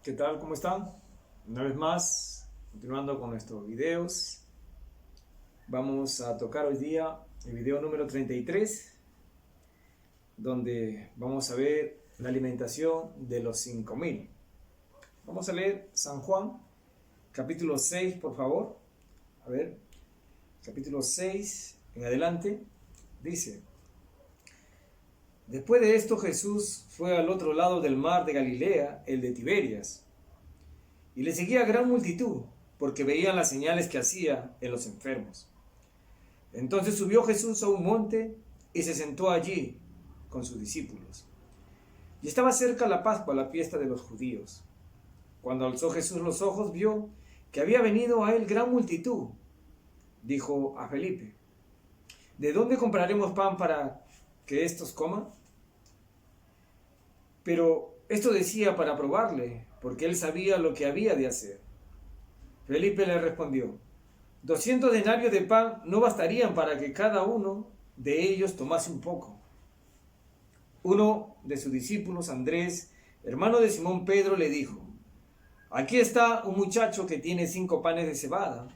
¿Qué tal? ¿Cómo están? Una vez más, continuando con nuestros videos, vamos a tocar hoy día el video número 33, donde vamos a ver la alimentación de los 5000. Vamos a leer San Juan, capítulo 6, por favor. A ver, capítulo 6 en adelante, dice: Después de esto Jesús fue al otro lado del mar de Galilea, el de Tiberias, y le seguía gran multitud, porque veían las señales que hacía en los enfermos. Entonces subió Jesús a un monte y se sentó allí con sus discípulos. Y estaba cerca la Pascua, la fiesta de los judíos. Cuando alzó Jesús los ojos, vio que había venido a él gran multitud. Dijo a Felipe: ¿de dónde compraremos pan para que éstos coman? Pero esto decía para probarle, porque él sabía lo que había de hacer. Felipe le respondió: 200 denarios de pan no bastarían para que cada uno de ellos tomase un poco. Uno de sus discípulos, Andrés, hermano de Simón Pedro, le dijo: aquí está un muchacho que tiene 5 panes de cebada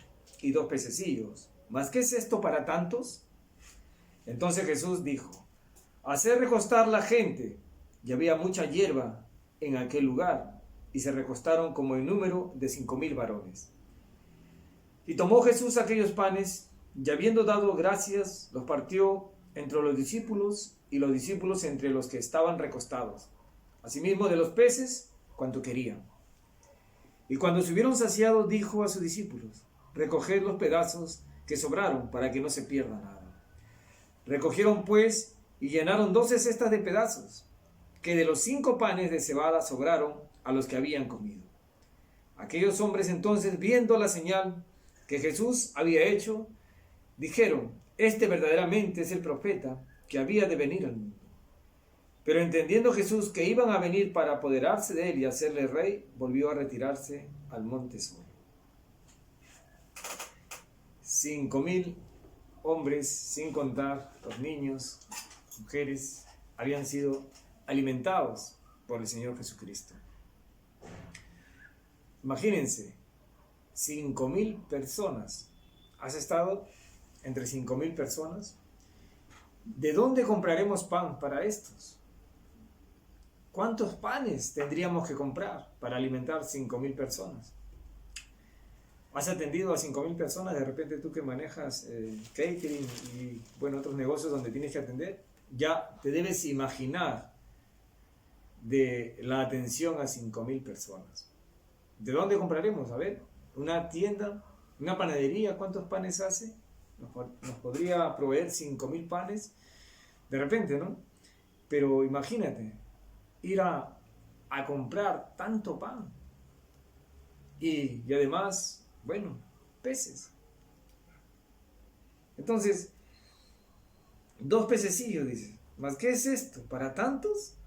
y 2 pececillos. ¿Mas qué es esto para tantos? Entonces Jesús dijo: haced recostar la gente. Y había mucha hierba en aquel lugar, y se recostaron como el número de 5000 varones. Y tomó Jesús aquellos panes, y habiendo dado gracias, los partió entre los discípulos, y los discípulos entre los que estaban recostados. Asimismo de los peces, cuanto querían. Y cuando se hubieron saciados, dijo a sus discípulos: recoged los pedazos que sobraron, para que no se pierda nada. Recogieron pues, y llenaron 12 cestas de pedazos, que de los 5 panes de cebada sobraron a los que habían comido. Aquellos hombres entonces, viendo la señal que Jesús había hecho, dijeron: este verdaderamente es el profeta que había de venir al mundo. Pero entendiendo Jesús que iban a venir para apoderarse de él y hacerle rey, volvió a retirarse al monte solo. 5000 hombres, sin contar los niños, mujeres, habían sido alimentados por el Señor Jesucristo. Imagínense, 5000 personas. ¿Has estado entre 5000 personas? ¿De dónde compraremos pan para estos? ¿Cuántos panes tendríamos que comprar para alimentar 5000 personas? ¿Has atendido a 5000 personas? De repente tú que manejas catering y otros negocios donde tienes que atender, ya te debes imaginar de la atención a 5000 personas. ¿De dónde compraremos? A ver, una tienda, una panadería, ¿cuántos panes hace? Nos podría proveer 5000 panes de repente, ¿no? Pero imagínate, ir a comprar tanto pan y además, peces. Entonces, 2 pececillos, dice. ¿Más qué es esto? ¿Para tantos?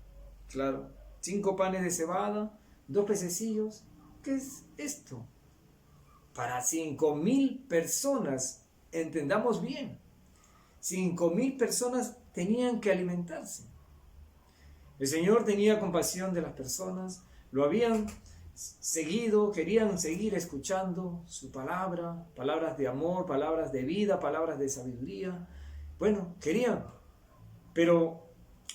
Claro, 5 panes de cebada, 2 pececillos. ¿Qué es esto? Para 5000 personas, entendamos bien. 5000 personas tenían que alimentarse. El Señor tenía compasión de las personas, lo habían seguido, querían seguir escuchando su palabra, palabras de amor, palabras de vida, palabras de sabiduría. Querían, pero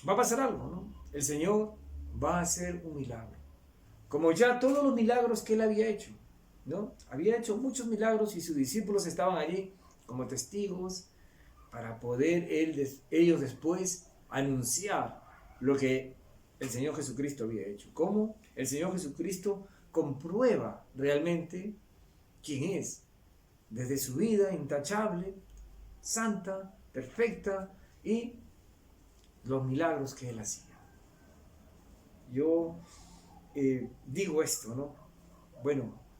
va a pasar algo, ¿no? El Señor va a hacer un milagro, como ya todos los milagros que Él había hecho, ¿no? Había hecho muchos milagros y sus discípulos estaban allí como testigos para poder ellos después anunciar lo que el Señor Jesucristo había hecho. Cómo el Señor Jesucristo comprueba realmente quién es, desde su vida intachable, santa, perfecta, y los milagros que Él hacía. Yo digo esto, ¿no?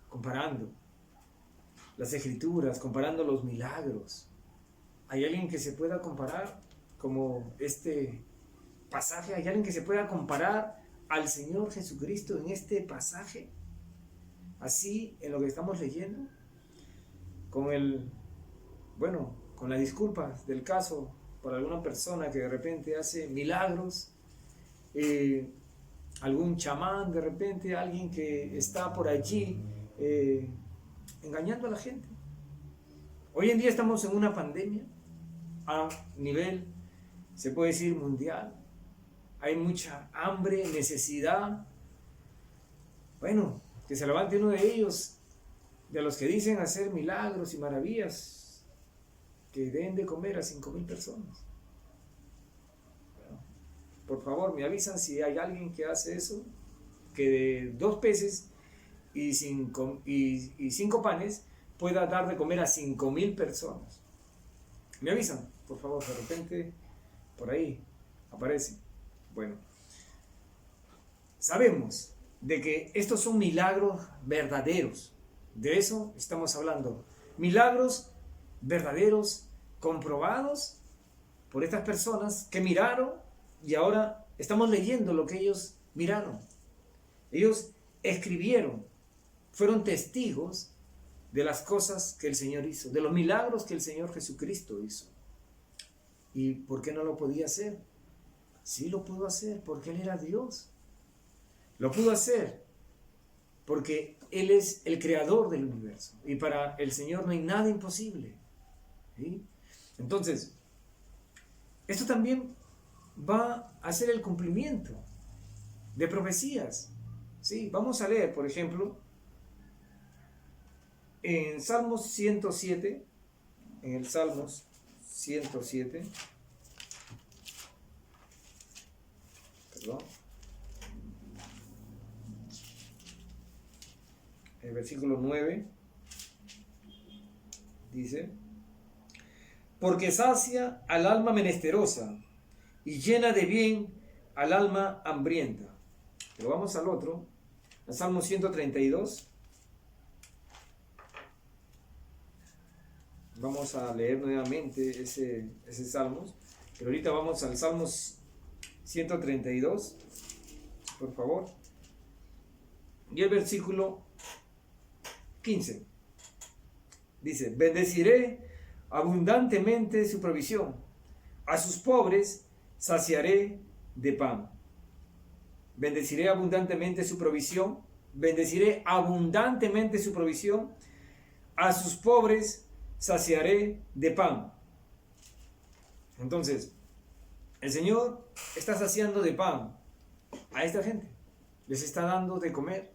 Comparando las Escrituras, comparando los milagros, ¿hay alguien que se pueda comparar como este pasaje? ¿Hay alguien que se pueda comparar al Señor Jesucristo en este pasaje? Así, en lo que estamos leyendo, con con las disculpas del caso por alguna persona que de repente hace milagros, algún chamán de repente, alguien que está por allí engañando a la gente. Hoy en día estamos en una pandemia a nivel, se puede decir, mundial. Hay mucha hambre, necesidad. Bueno, que se levante uno de ellos, de los que dicen hacer milagros y maravillas, que den de comer a 5,000 personas. Bueno, por favor, me avisan si hay alguien que hace eso, que de 2 peces y 5 panes pueda dar de comer a 5,000 personas. Me avisan, por favor, de repente por ahí aparece. Bueno, sabemos de que estos son milagros verdaderos. De eso estamos hablando. Milagros verdaderos, comprobados por estas personas que miraron, y ahora estamos leyendo lo que ellos miraron. Ellos escribieron, fueron testigos de las cosas que el Señor hizo, de los milagros que el Señor Jesucristo hizo. ¿Y por qué no lo podía hacer? Sí lo pudo hacer, porque Él era Dios. Lo pudo hacer porque Él es el creador del universo. Y para el Señor no hay nada imposible. ¿Sí? Entonces, esto también va a ser el cumplimiento de profecías. ¿Sí? Vamos a leer, por ejemplo, en Salmos 107, en el Salmos 107, perdón, el versículo 9, dice: porque sacia al alma menesterosa y llena de bien al alma hambrienta. Pero vamos al otro, al Salmo 132. Vamos a leer nuevamente ese Salmo, pero ahorita vamos al Salmo 132, por favor. Y el versículo 15 dice: bendeciré abundantemente su provisión, a sus pobres saciaré de pan. Bendeciré abundantemente su provisión, bendeciré abundantemente su provisión, a sus pobres saciaré de pan. Entonces, el Señor está saciando de pan a esta gente, les está dando de comer.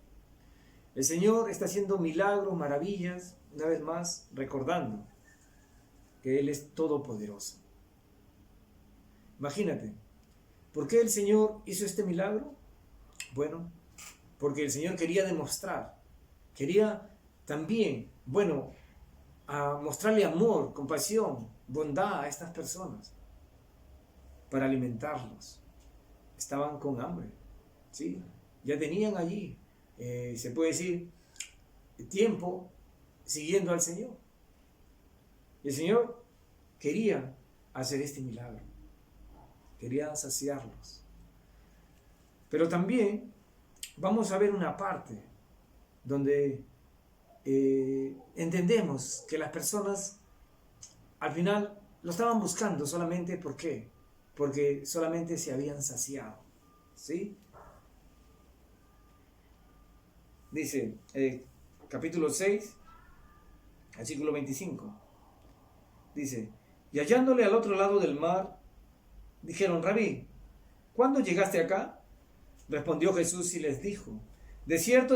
El Señor está haciendo milagros, maravillas, una vez más recordando que Él es todopoderoso. Imagínate, ¿por qué el Señor hizo este milagro? Bueno, porque el Señor quería demostrar, quería también, a mostrarle amor, compasión, bondad a estas personas para alimentarlos. Estaban con hambre, ¿sí? Ya tenían allí, se puede decir, tiempo siguiendo al Señor. El Señor quería hacer este milagro, quería saciarlos. Pero también vamos a ver una parte donde entendemos que las personas al final lo estaban buscando solamente, ¿por qué? Porque solamente se habían saciado, ¿sí? Dice capítulo 6, versículo 25, dice: y hallándole al otro lado del mar, dijeron: Rabí, ¿cuándo llegaste acá? Respondió Jesús y les dijo: de cierto,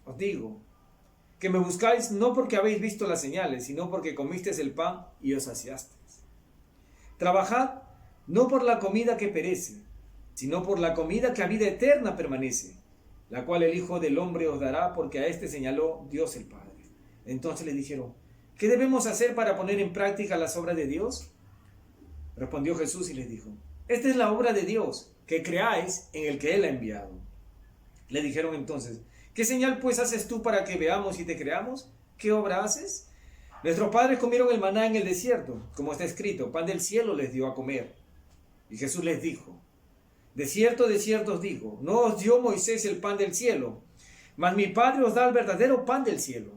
os digo, que me buscáis no porque habéis visto las señales, sino porque comisteis el pan y os saciasteis. Trabajad no por la comida que perece, sino por la comida que a vida eterna permanece, la cual el Hijo del Hombre os dará, porque a este señaló Dios el Padre. Entonces le dijeron: ¿qué debemos hacer para poner en práctica las obras de Dios? Respondió Jesús y les dijo: esta es la obra de Dios, que creáis en el que Él ha enviado. Le dijeron entonces: ¿qué señal pues haces tú para que veamos y te creamos? ¿Qué obra haces? Nuestros padres comieron el maná en el desierto, como está escrito: pan del cielo les dio a comer. Y Jesús les dijo: de cierto os digo, no os dio Moisés el pan del cielo, mas mi Padre os da el verdadero pan del cielo.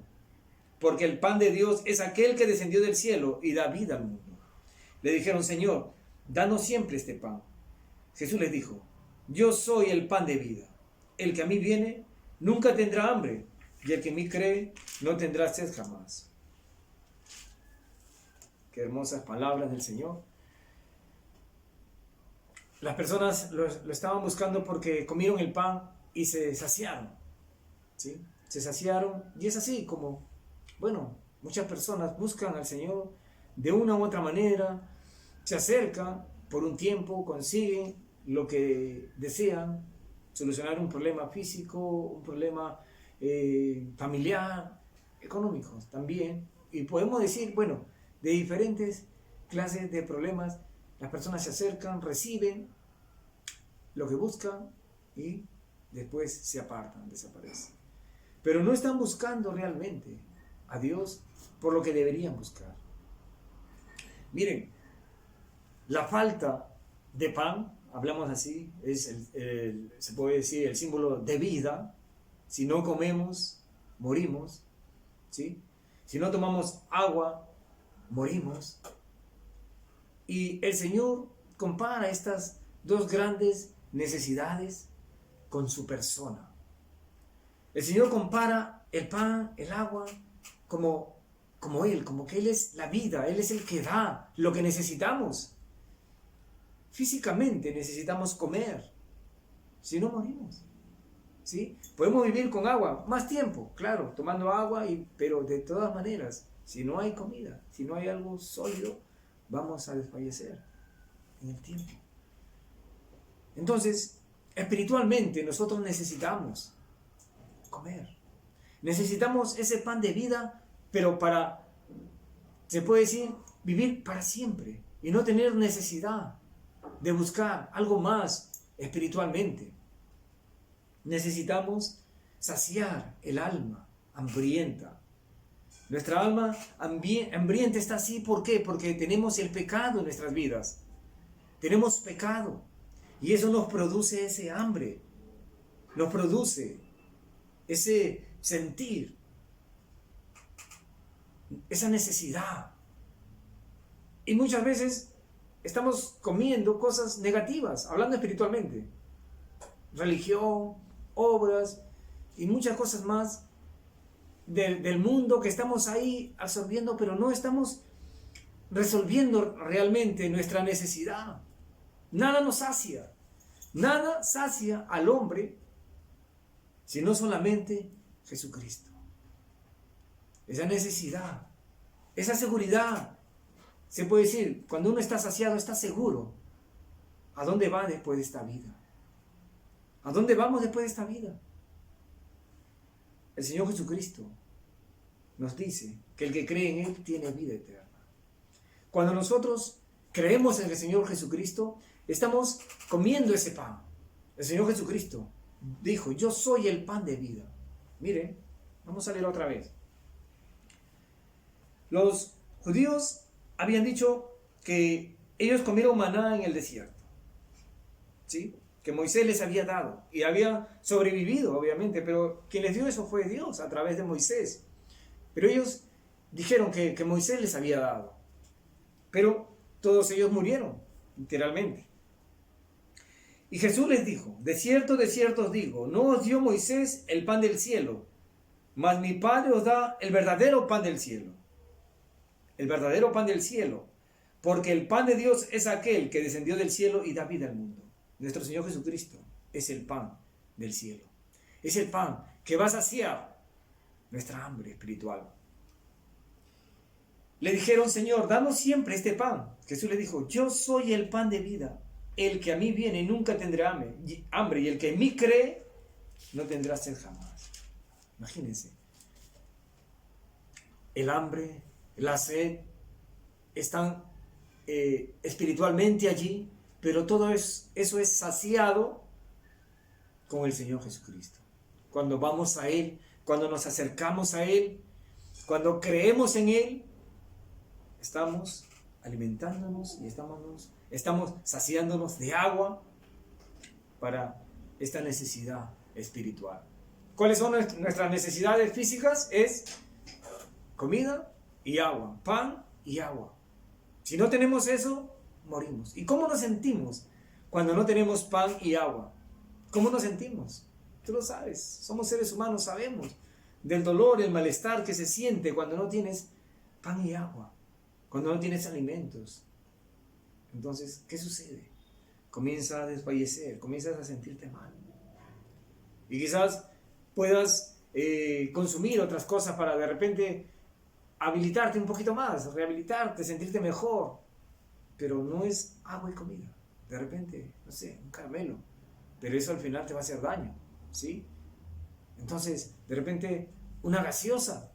Porque el pan de Dios es aquel que descendió del cielo y da vida al mundo. Le dijeron: Señor, danos siempre este pan. Jesús les dijo: yo soy el pan de vida. El que a mí viene nunca tendrá hambre, y el que en mí cree no tendrá sed jamás. Qué hermosas palabras del Señor. Las personas lo estaban buscando porque comieron el pan y se saciaron, ¿sí? Se saciaron, y es así como, bueno, muchas personas buscan al Señor de una u otra manera, se acercan por un tiempo, consiguen lo que desean, solucionar un problema físico, un problema familiar, económico también, y podemos decir, bueno, de diferentes clases de problemas. Las personas se acercan, reciben lo que buscan y después se apartan, desaparecen. Pero no están buscando realmente a Dios por lo que deberían buscar. Miren, la falta de pan, hablamos así, es se puede decir el símbolo de vida. Si no comemos, morimos, ¿sí? Si no tomamos agua, morimos. Y el Señor compara estas dos grandes necesidades con su persona. El Señor compara el pan, el agua, como Él, como que Él es la vida, Él es el que da lo que necesitamos. Físicamente necesitamos comer, si no morimos, ¿sí? Podemos vivir con agua más tiempo, claro, tomando agua, pero de todas maneras, si no hay comida, si no hay algo sólido, vamos a desfallecer en el tiempo. Entonces, espiritualmente nosotros necesitamos comer. Necesitamos ese pan de vida, pero para, se puede decir, vivir para siempre y no tener necesidad de buscar algo más espiritualmente. Necesitamos saciar el alma hambrienta. Nuestra alma hambrienta está así, ¿por qué? Porque tenemos el pecado en nuestras vidas. Tenemos pecado. Y eso nos produce ese hambre. Nos produce ese sentir. Esa necesidad. Y muchas veces estamos comiendo cosas negativas, hablando espiritualmente. Religión, obras y muchas cosas más del mundo que estamos ahí absorbiendo, pero no estamos resolviendo realmente nuestra necesidad. Nada nos sacia. Nada sacia al hombre, sino solamente Jesucristo. Esa necesidad, esa seguridad, se puede decir, cuando uno está saciado, está seguro. ¿A dónde va después de esta vida? ¿A dónde vamos después de esta vida? El Señor Jesucristo nos dice que el que cree en Él tiene vida eterna. Cuando nosotros creemos en el Señor Jesucristo, estamos comiendo ese pan. El Señor Jesucristo dijo, yo soy el pan de vida. Miren, vamos a leer otra vez. Los judíos habían dicho que ellos comieron maná en el desierto, ¿sí? Que Moisés les había dado y habían sobrevivido, obviamente, pero quien les dio eso fue Dios a través de Moisés. Pero ellos dijeron que Moisés les había dado, pero todos ellos murieron, literalmente. Y Jesús les dijo, de cierto os digo, no os dio Moisés el pan del cielo, mas mi Padre os da el verdadero pan del cielo. El verdadero pan del cielo, porque el pan de Dios es aquel que descendió del cielo y da vida al mundo. Nuestro Señor Jesucristo es el pan del cielo. Es el pan que va a saciar nuestra hambre espiritual. Le dijeron, Señor, danos siempre este pan. Jesús le dijo, yo soy el pan de vida. El que a mí viene nunca tendrá hambre, y el que en mí cree no tendrá sed jamás. Imagínense. El hambre, la sed están espiritualmente allí, pero todo eso es saciado con el Señor Jesucristo. Cuando vamos a Él, cuando nos acercamos a Él, cuando creemos en Él, estamos alimentándonos y estamos saciándonos de agua para esta necesidad espiritual. ¿Cuáles son nuestras necesidades físicas? Es comida y agua, pan y agua. Si no tenemos eso, morimos. ¿Y cómo nos sentimos cuando no tenemos pan y agua? ¿Cómo nos sentimos? Tú lo sabes, somos seres humanos, sabemos del dolor, el malestar que se siente cuando no tienes pan y agua, cuando no tienes alimentos. Entonces, ¿qué sucede? Comienza a desfallecer, comienzas a sentirte mal. Y quizás puedas consumir otras cosas para de repente habilitarte un poquito más, rehabilitarte, sentirte mejor. Pero no es agua y comida. De repente, no sé, un caramelo. Pero eso al final te va a hacer daño, ¿sí? Entonces, de repente, una gaseosa,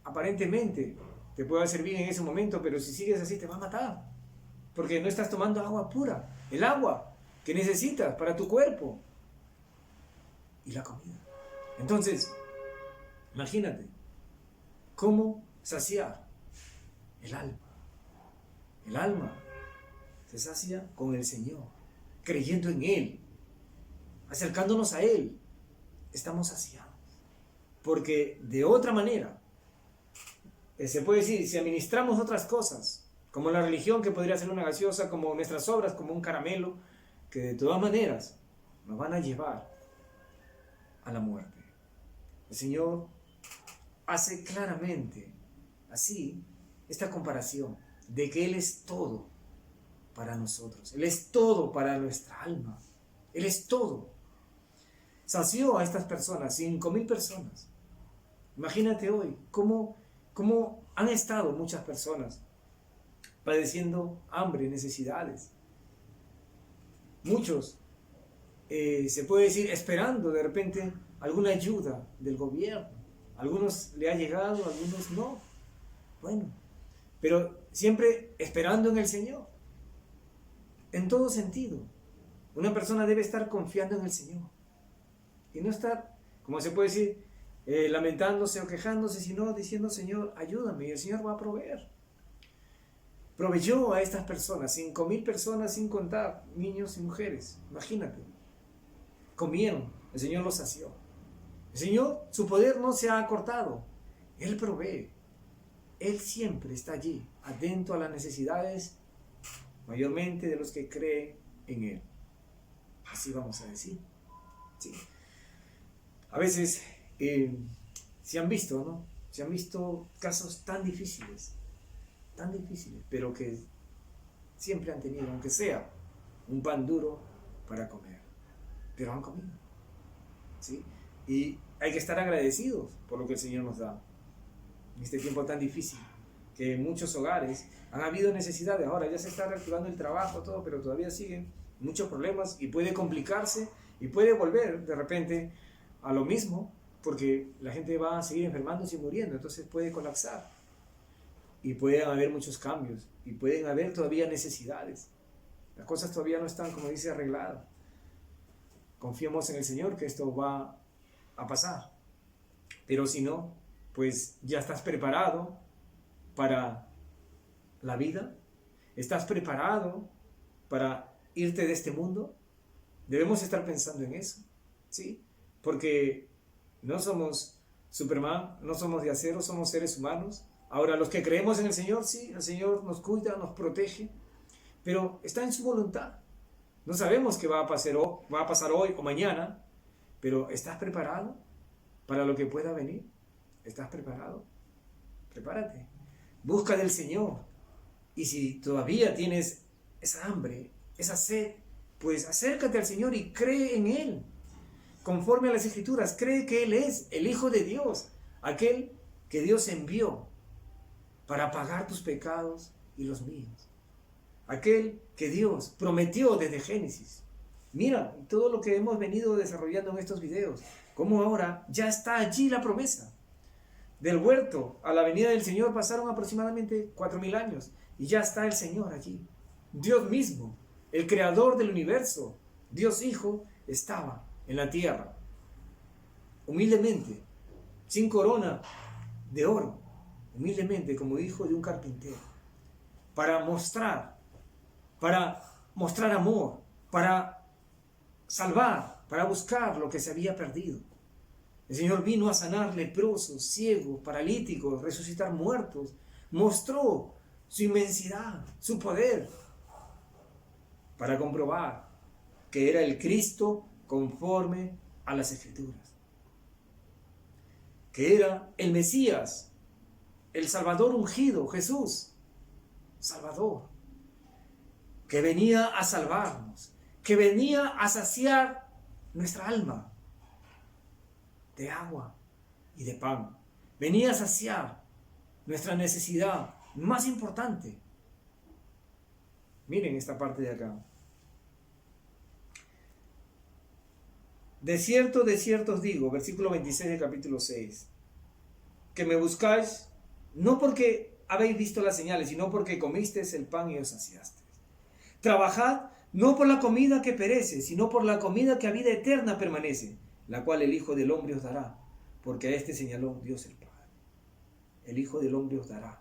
aparentemente, te puede hacer bien en ese momento, pero si sigues así te va a matar. Porque no estás tomando agua pura, el agua que necesitas para tu cuerpo. Y la comida. Entonces, imagínate, cómo saciar el alma. El alma se sacia con el Señor, creyendo en Él, acercándonos a Él. Estamos saciados. Porque de otra manera, se puede decir, si administramos otras cosas, como la religión que podría ser una gaseosa, como nuestras obras, como un caramelo, que de todas maneras nos van a llevar a la muerte. El Señor hace claramente así esta comparación de que Él es todo para nosotros. Él es todo para nuestra alma. Él es todo. Sació a estas personas, 5,000 personas. Imagínate hoy cómo han estado muchas personas padeciendo hambre, necesidades. Muchos, se puede decir, esperando de repente alguna ayuda del gobierno. A algunos le ha llegado, a algunos no. Bueno, pero siempre esperando en el Señor. En todo sentido. Una persona debe estar confiando en el Señor. Y no estar, como se puede decir, lamentándose o quejándose, sino diciendo, Señor, ayúdame, y el Señor va a proveer. Proveyó a estas personas, 5,000 personas sin contar niños y mujeres. Imagínate. Comieron, el Señor los sació. El Señor, su poder no se ha acortado. Él provee. Él siempre está allí, atento a las necesidades, mayormente de los que creen en Él. Así vamos a decir. Sí. A veces se han visto, ¿no? Se han visto casos tan difíciles, pero que siempre han tenido, aunque sea un pan duro para comer, pero han comido, ¿sí? Y hay que estar agradecidos por lo que el Señor nos da en este tiempo tan difícil, que en muchos hogares han habido necesidades. Ahora ya se está reactivando el trabajo, todo, pero todavía siguen muchos problemas y puede complicarse y puede volver de repente a lo mismo, porque la gente va a seguir enfermándose y muriendo, entonces puede colapsar. Y pueden haber muchos cambios, y pueden haber todavía necesidades. Las cosas todavía no están, como dice, arregladas. Confiemos en el Señor que esto va a pasar. Pero si no, pues ya estás preparado para la vida. ¿Estás preparado para irte de este mundo? Debemos estar pensando en eso, ¿sí? Porque no somos Superman, no somos de acero, somos seres humanos. Ahora, los que creemos en el Señor, sí, el Señor nos cuida, nos protege, pero está en su voluntad. No sabemos qué va a pasar hoy o mañana, pero ¿estás preparado para lo que pueda venir? ¿Estás preparado? Prepárate. Busca del Señor. Y si todavía tienes esa hambre, esa sed, pues acércate al Señor y cree en Él. Conforme a las Escrituras, cree que Él es el Hijo de Dios, aquel que Dios envió para pagar tus pecados y los míos. Aquel que Dios prometió desde Génesis. Mira todo lo que hemos venido desarrollando en estos videos, cómo ahora ya está allí la promesa. Del huerto a la venida del Señor pasaron aproximadamente 4,000 años y ya está el Señor allí. Dios mismo, el creador del universo, Dios Hijo, estaba en la tierra, humildemente, sin corona de oro, humildemente como hijo de un carpintero, para mostrar amor, para salvar, para buscar lo que se había perdido. El Señor vino a sanar leprosos, ciegos, paralíticos, resucitar muertos, mostró su inmensidad, su poder, para comprobar que era el Cristo conforme a las Escrituras. Que era el Mesías, el Salvador ungido, Jesús, Salvador, que venía a salvarnos, que venía a saciar nuestra alma de agua y de pan. Venía a saciar nuestra necesidad más importante. Miren esta parte de acá. De cierto os digo, versículo 26 del capítulo 6, que me buscáis no porque habéis visto las señales, sino porque comisteis el pan y os saciasteis. Trabajad no por la comida que perece, sino por la comida que a vida eterna permanece, la cual el Hijo del Hombre os dará, porque a este señaló Dios el Padre. El Hijo del Hombre os dará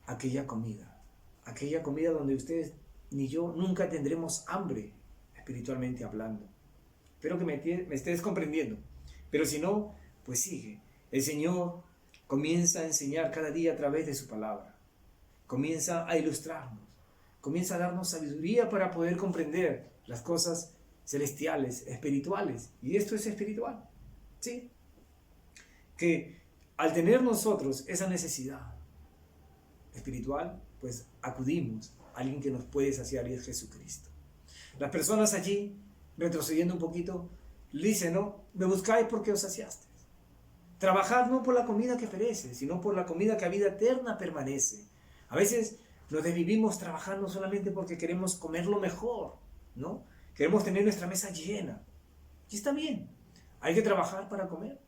aquella comida donde ustedes ni yo nunca tendremos hambre, espiritualmente hablando. Espero que me estés comprendiendo. Pero si no, pues sigue. El Señor comienza a enseñar cada día a través de su palabra. Comienza a ilustrarnos. Comienza a darnos sabiduría para poder comprender las cosas celestiales, espirituales. Y esto es espiritual. ¿Sí? Que al tener nosotros esa necesidad espiritual, pues acudimos a alguien que nos puede saciar y es Jesucristo. Las personas allí, retrocediendo un poquito, le dicen, no, me buscáis porque os saciasteis. Trabajad no por la comida que perece, sino por la comida que a vida eterna permanece. A veces nos desvivimos trabajando solamente porque queremos comer lo mejor, ¿no? Queremos tener nuestra mesa llena. Y está bien, hay que trabajar para comer.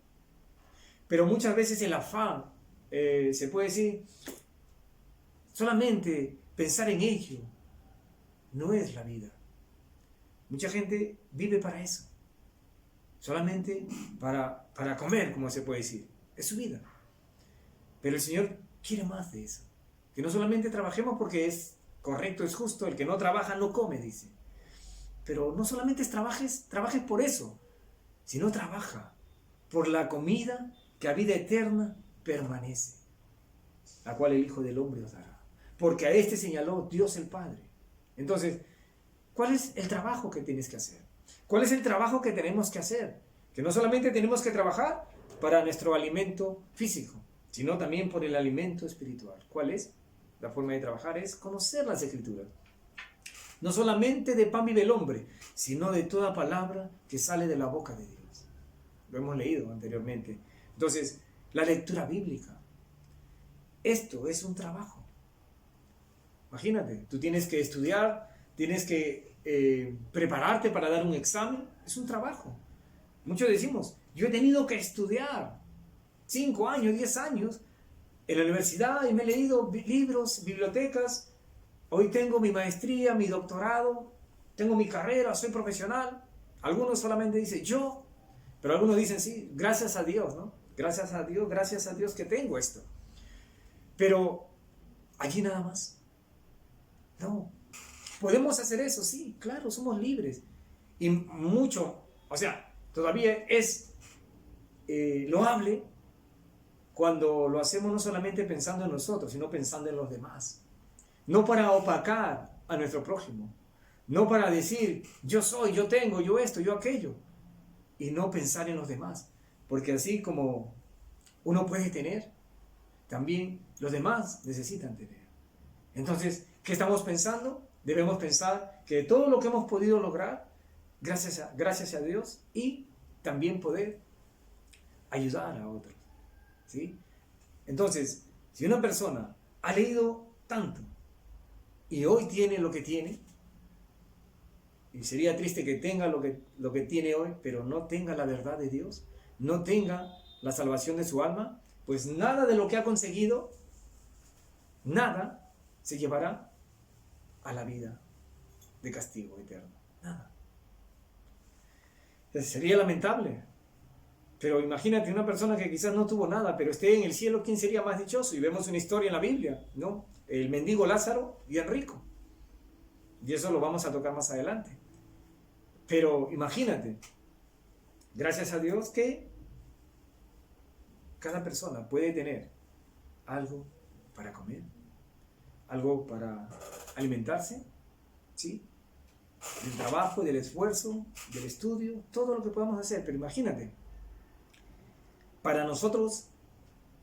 Pero muchas veces el afán, se puede decir, solamente pensar en ello no es la vida. Mucha gente vive para eso, solamente para comer, como se puede decir. Es su vida. Pero el Señor quiere más de eso. Que no solamente trabajemos porque es correcto, es justo, el que no trabaja no come, dice. Pero no solamente trabajes por eso, sino trabaja por la comida que a vida eterna permanece, la cual el Hijo del Hombre os dará. Porque a este señaló Dios el Padre. Entonces, ¿cuál es el trabajo que tienes que hacer? ¿Cuál es el trabajo que tenemos que hacer? Que no solamente tenemos que trabajar para nuestro alimento físico, sino también por el alimento espiritual. ¿Cuál es? La forma de trabajar es conocer las Escrituras. No solamente de pan vive el hombre, sino de toda palabra que sale de la boca de Dios. Lo hemos leído anteriormente. Entonces, la lectura bíblica. Esto es un trabajo. Imagínate, tú tienes que estudiar, tienes que prepararte para dar un examen. Es un trabajo. Muchos decimos, yo he tenido que estudiar 5 años, 10 años en la universidad y me he leído libros, bibliotecas. Hoy tengo mi maestría, mi doctorado, tengo mi carrera, soy profesional. Algunos solamente dicen yo, pero algunos dicen sí, gracias a Dios, ¿no? Gracias a Dios que tengo esto. Pero allí nada más. No. ¿Podemos hacer eso? Sí, claro, somos libres. Y mucho, o sea, todavía es loable cuando lo hacemos no solamente pensando en nosotros, sino pensando en los demás. No para opacar a nuestro prójimo. No para decir, yo soy, yo tengo, yo esto, yo aquello. Y no pensar en los demás. Porque así como uno puede tener, también los demás necesitan tener. Entonces, ¿qué estamos pensando? Debemos pensar que todo lo que hemos podido lograr, gracias a Dios, y también poder ayudar a otros. ¿Sí? Entonces, si una persona ha leído tanto y hoy tiene lo que tiene, y sería triste que tenga lo que tiene hoy, pero no tenga la verdad de Dios, no tenga la salvación de su alma, pues nada de lo que ha conseguido, nada se llevará a la vida de castigo eterno. Nada. Entonces, sería lamentable. Pero imagínate una persona que quizás no tuvo nada, pero esté en el cielo, ¿quién sería más dichoso? Y vemos una historia en la Biblia, ¿no? El mendigo Lázaro y el rico. Y eso lo vamos a tocar más adelante. Pero imagínate, gracias a Dios que cada persona puede tener algo para comer, algo para alimentarse, ¿sí? del trabajo, del esfuerzo, del estudio, todo lo que podamos hacer. Pero imagínate, para nosotros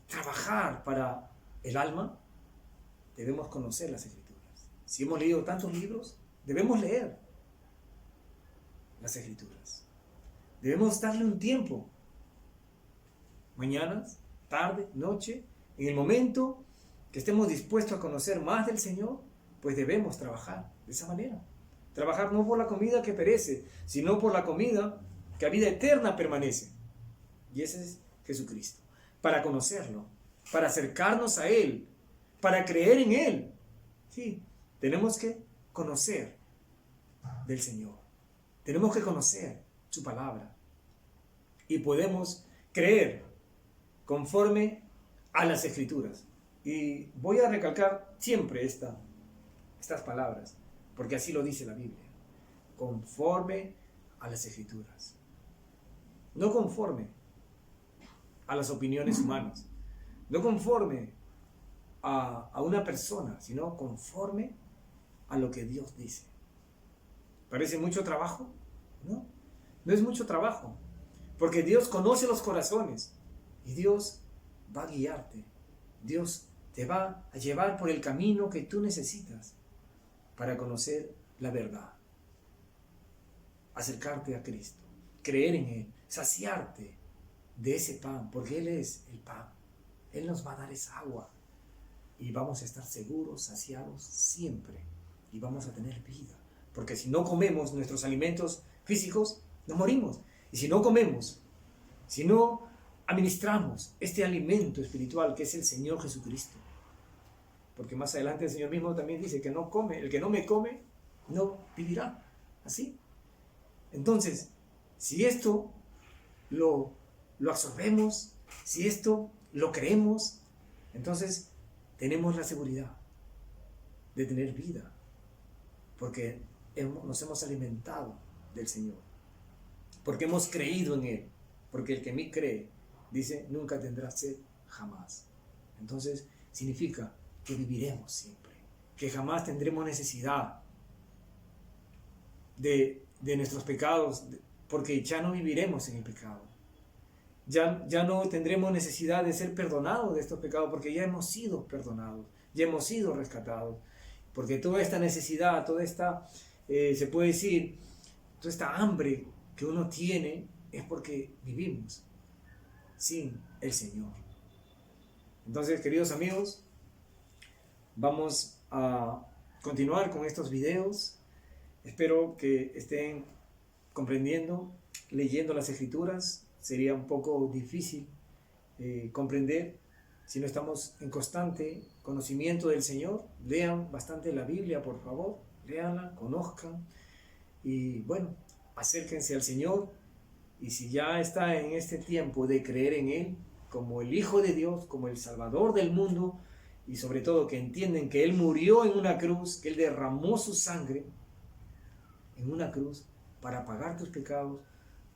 trabajar para el alma, debemos conocer las Escrituras. Si hemos leído tantos libros, debemos leer las Escrituras. Debemos darle un tiempo, mañanas, tarde, noche, en el momento que estemos dispuestos a conocer más del Señor, pues debemos trabajar de esa manera. Trabajar no por la comida que perece, sino por la comida que a vida eterna permanece. Y ese es Jesucristo. Para conocerlo, para acercarnos a Él, para creer en Él. Sí, tenemos que conocer del Señor. Tenemos que conocer su palabra. Y podemos creer conforme a las Escrituras. Y voy a recalcar siempre estas palabras, porque así lo dice la Biblia. Conforme a las Escrituras. No conforme a las opiniones humanas. No conforme a una persona, sino conforme a lo que Dios dice. ¿Parece mucho trabajo? No, no es mucho trabajo. Porque Dios conoce los corazones. Y Dios va a guiarte. Dios te va a llevar por el camino que tú necesitas para conocer la verdad. Acercarte a Cristo, creer en Él, saciarte de ese pan, porque Él es el pan. Él nos va a dar esa agua y vamos a estar seguros, saciados siempre y vamos a tener vida. Porque si no comemos nuestros alimentos físicos, nos morimos. Y si no comemos, si no administramos este alimento espiritual que es el Señor Jesucristo, porque más adelante el Señor mismo también dice que no come, el que no me come, no vivirá. Así. Entonces, si esto lo absorbemos, si esto lo creemos, entonces tenemos la seguridad de tener vida, porque nos hemos alimentado del Señor, porque hemos creído en Él, porque el que en mí cree, dice, nunca tendrá sed jamás. Entonces, significa que viviremos siempre, que jamás tendremos necesidad de nuestros pecados, porque ya no viviremos en el pecado. Ya no tendremos necesidad de ser perdonados de estos pecados, porque ya hemos sido perdonados, ya hemos sido rescatados. Porque toda esta necesidad, toda esta, se puede decir, toda esta hambre que uno tiene es porque vivimos sin el Señor. Entonces, queridos amigos, vamos a continuar con estos videos. Espero que estén comprendiendo, leyendo las Escrituras. Sería un poco difícil comprender si no estamos en constante conocimiento del Señor. Lean bastante la Biblia, por favor. Léanla, conozcan. Y bueno, acérquense al Señor. Y si ya está en este tiempo de creer en Él, como el Hijo de Dios, como el Salvador del mundo, y sobre todo que entienden que Él murió en una cruz, que Él derramó su sangre en una cruz para pagar tus pecados,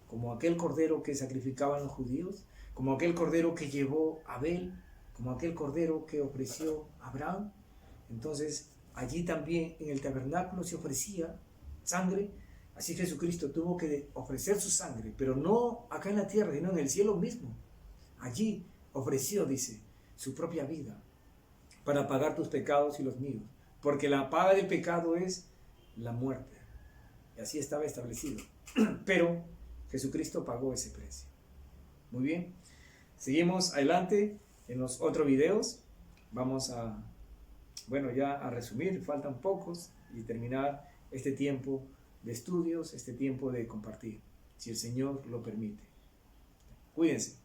como aquel cordero que sacrificaban los judíos, como aquel cordero que llevó Abel, como aquel cordero que ofreció Abraham. Entonces allí también en el tabernáculo se ofrecía sangre. Así Jesucristo tuvo que ofrecer su sangre, pero no acá en la tierra, sino en el cielo mismo. Allí ofreció, dice, su propia vida para pagar tus pecados y los míos, porque la paga del pecado es la muerte. Y así estaba establecido. Pero Jesucristo pagó ese precio. Muy bien. Seguimos adelante en los otros videos. Vamos a, ya a resumir, faltan pocos, y terminar este tiempo de estudios, este tiempo de compartir, si el Señor lo permite. Cuídense.